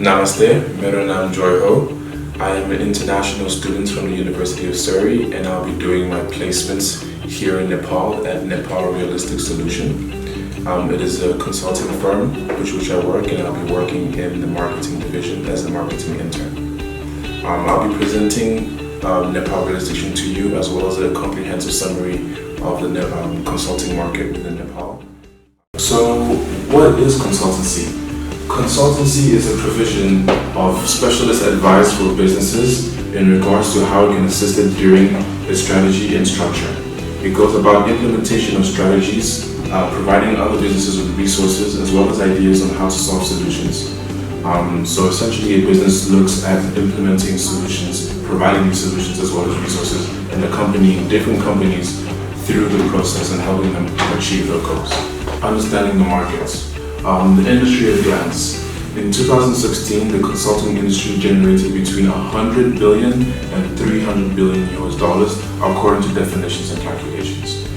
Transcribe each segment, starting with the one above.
Namaste, मेरा नाम Joy Ho. I am an international student from the University of Surrey and I'll be doing my placements here in Nepal at Nepal Realistic Solution. It is a consulting firm which I work and I'll be working in the marketing division as a marketing intern. I'll be presenting Nepal Realistic Solution to you as well as a comprehensive summary of the consulting market within Nepal. So what is consultancy? Consultancy is a provision of specialist advice for businesses in regards to how it can assist it during its strategy and structure. It goes about implementation of strategies, providing other businesses with resources as well as ideas on how to solve solutions. So essentially a business looks at implementing solutions, providing these solutions as well as resources, and accompanying different companies through the process and helping them achieve their goals. Understanding the markets. The industry at a glance. In 2016, the consulting industry generated between 100 billion and 300 billion US dollars, according to definitions and calculations.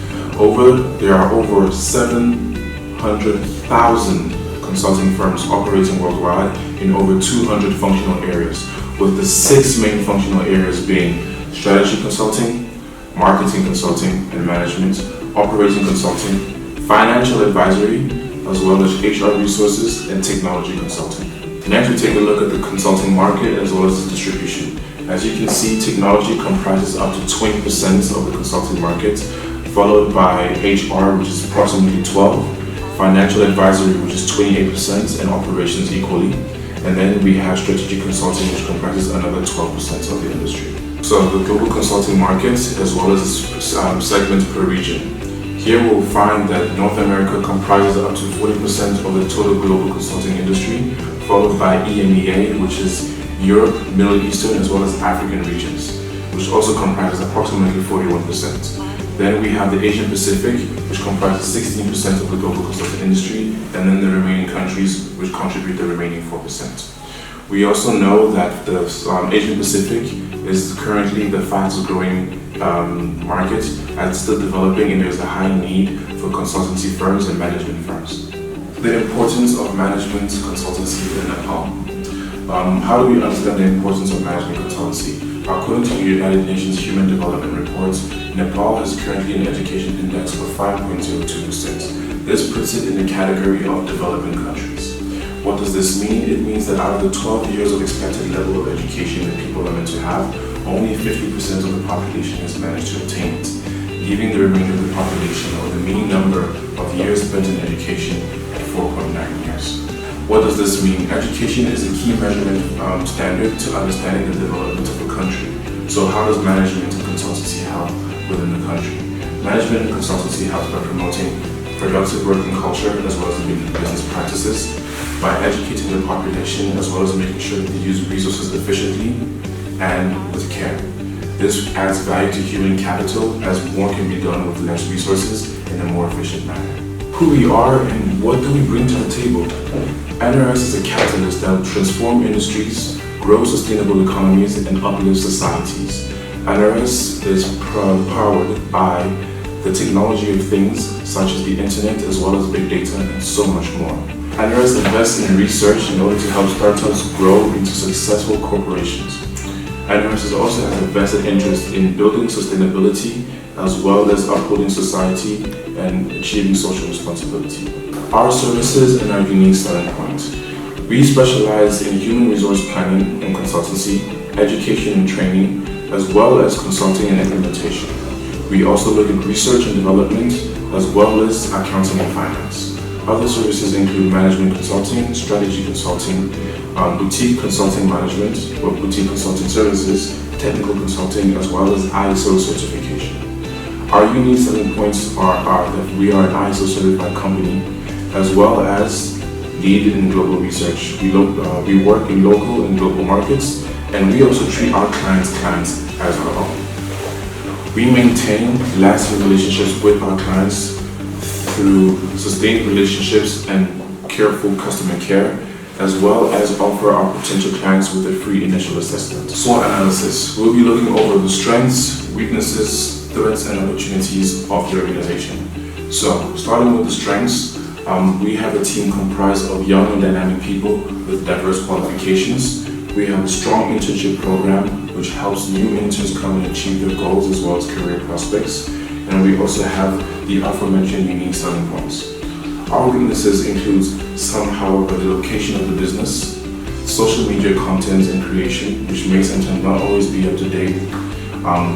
There are over 700,000 consulting firms operating worldwide in over 200 functional areas, with the 6 main functional areas being strategy consulting, marketing consulting and management, operating consulting, financial advisory, as well as HR resources and technology consulting. Next, we take a look at the consulting market as well as its distribution. As you can see, technology comprises up to 20% of the consulting market, followed by HR, which is approximately 12%, financial advisory, which is 28%, and operations equally. And then we have strategic consulting, which comprises another 12% of the industry. So the global consulting market, as well as segments per region. Here we'll find that North America comprises up to 40% of the total global consulting industry, followed by EMEA, which is Europe, Middle Eastern, as well as African regions, which also comprises approximately 41%. Then we have the Asian Pacific, which comprises 16% of the global consulting industry, and then the remaining countries, which contribute the remaining 4%. We also know that the Asian Pacific is currently the fastest growing market and still developing, and there's a high need for consultancy firms and management firms. The importance of management consultancy in Nepal. How do we understand the importance of management consultancy? According to the United Nations Human Development Report, Nepal has currently an education index of 5.02%. This puts it in the category of developing countries. What does this mean? It means that out of the 12 years of expected level of education that people are meant to have, only 50% of the population has managed to attain it, leaving the remainder of the population, or the mean number of years spent in education, at 4.9 years. What does this mean? Education is a key measurement standard to understanding the development of a country. So how does management and consultancy help within the country? Management and consultancy helps by promoting productive working culture as well as business practices, by educating the population as well as making sure that they use resources efficiently and with care. This adds value to human capital as more can be done with less resources in a more efficient manner. Who we are and what do we bring to the table? NRS is a catalyst that will transform industries, grow sustainable economies, and uplift societies. NRS is powered by the technology of things such as the internet as well as big data and so much more. NRS invests in research in order to help startups grow into successful corporations. NRS also has a vested interest in building sustainability as well as upholding society and achieving social responsibility. Our services and our unique selling point. We specialize in human resource planning and consultancy, education and training, as well as consulting and implementation. We also look at research and development, as well as accounting and finance. Other services include management consulting, strategy consulting, boutique consulting management, or boutique consulting services, technical consulting, as well as ISO certification. Our unique selling points are that we are an ISO certified company, as well as lead in global research. We work in local and global markets, and we also treat our clients as our own. We maintain lasting relationships with our clients through sustained relationships and careful customer care, as well as offer our potential clients with a free initial assessment. SWOT analysis. We'll be looking over the strengths, weaknesses, threats, and opportunities of the organization. So, starting with the strengths, We have a team comprised of young and dynamic people with diverse qualifications. We have a strong internship program which helps new interns come and achieve their goals as well as career prospects. And we also have the aforementioned unique selling points. Our weaknesses include some, however, the location of the business, social media content and creation, which may sometimes not always be up to date,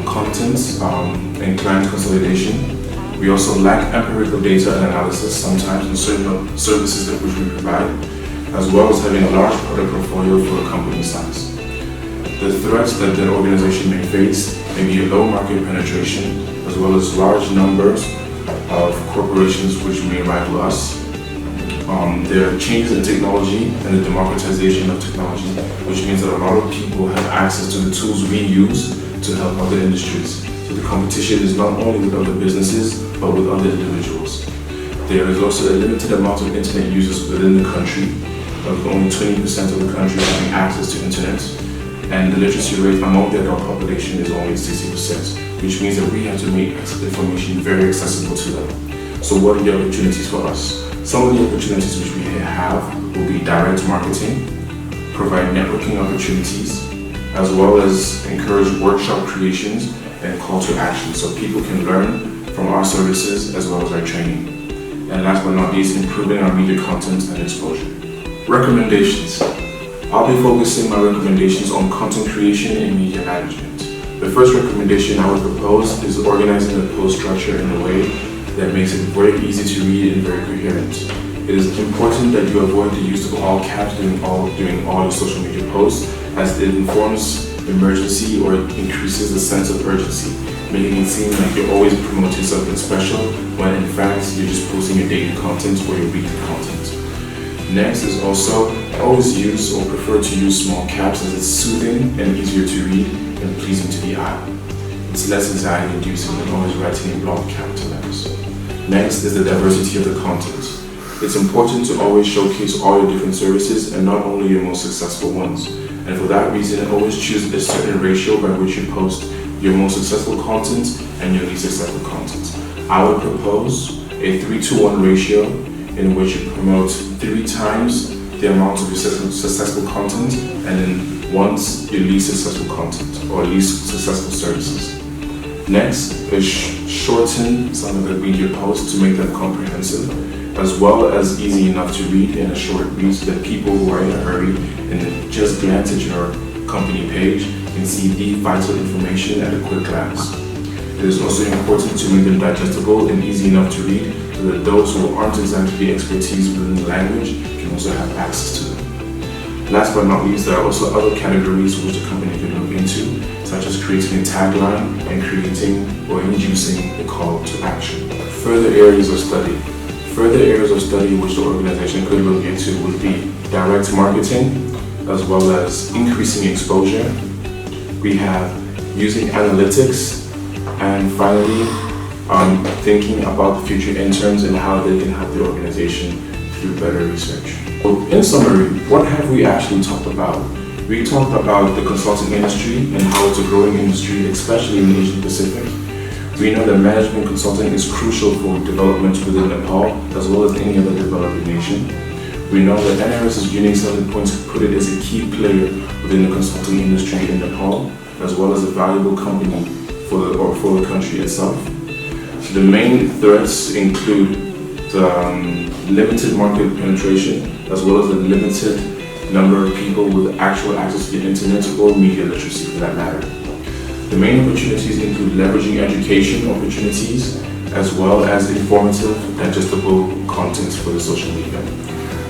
content and client consolidation. We also lack empirical data and analysis sometimes in certain services that which we provide, as well as having a large product portfolio for a company size. The threats that the organization may face may be a low market penetration, as well as large numbers of corporations which may rival us. There are changes in technology and the democratization of technology, which means that a lot of people have access to the tools we use to help other industries. So the competition is not only with other businesses, but with other individuals. There is also a limited amount of internet users within the country, with only 20% of the country having access to internet, and the literacy rate among the adult population is only 60%, which means that we have to make information very accessible to them. So what are the opportunities for us? Some of the opportunities which we have will be direct marketing, provide networking opportunities, as well as encourage workshop creations and call to action so people can learn from our services as well as our training. And last but not least, improving our media content and exposure. Recommendations. I'll be focusing my recommendations on content creation and media management. The first recommendation I would propose is organizing the post structure in a way that makes it very easy to read and very coherent. It is important that you avoid the use of all caps during all your social media posts, as it informs emergency or it increases the sense of urgency, making it seem like you're always promoting something special when in fact you're just posting your daily content or your weekly content. Next is also always use or prefer to use small caps, as it's soothing and easier to read and pleasing to the eye. It's less anxiety inducing than always writing in block capital letters. Next is the diversity of the content. It's important to always showcase all your different services and not only your most successful ones. And for that reason, always choose a certain ratio by which you post your most successful content and your least successful content. I would propose a 3-to-1 ratio in which you promote 3 times the amount of your successful content and then once your least successful content or least successful services. Next is shorten some of the media posts to make them comprehensive, as well as easy enough to read in a short read so that people who are in a hurry and just glance at your company page can see the vital information at a quick glance. It is also important to make them digestible and easy enough to read so that those who aren't exactly expertise within the language can also have access to them. Last but not least, there are also other categories which the company can look into, such as creating a tagline and creating or inducing a call to action. Further areas of study. Further areas of study which the organization could look into would be direct marketing, as well as increasing exposure. We have using analytics, and finally, thinking about the future interns and how they can help the organization through better research. So in summary, what have we actually talked about? We talked about the consulting industry and how it's a growing industry, especially in the Asian Pacific. We know that management consulting is crucial for development within Nepal, as well as any other developing nation. We know that NRS's unique selling points put it as a key player within the consulting industry in Nepal, as well as a valuable company for the country itself. The main threats include the limited market penetration, as well as the limited number of people with actual access to the internet or media literacy for that matter. The main opportunities include leveraging education opportunities, as well as informative, digestible content for the social media.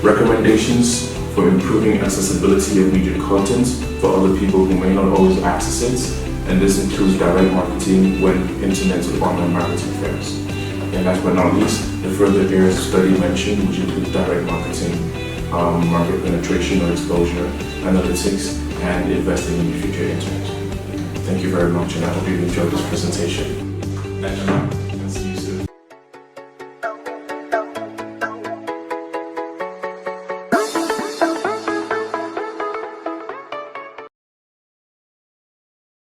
Recommendations for improving accessibility of media content for other people who may not always access it, and this includes direct marketing when internet or online marketing fails. And last but not least, the further areas of study mentioned, which include direct marketing, market penetration or exposure, analytics, and investing in the future internet. Thank you very much, and I hope you enjoyed this presentation.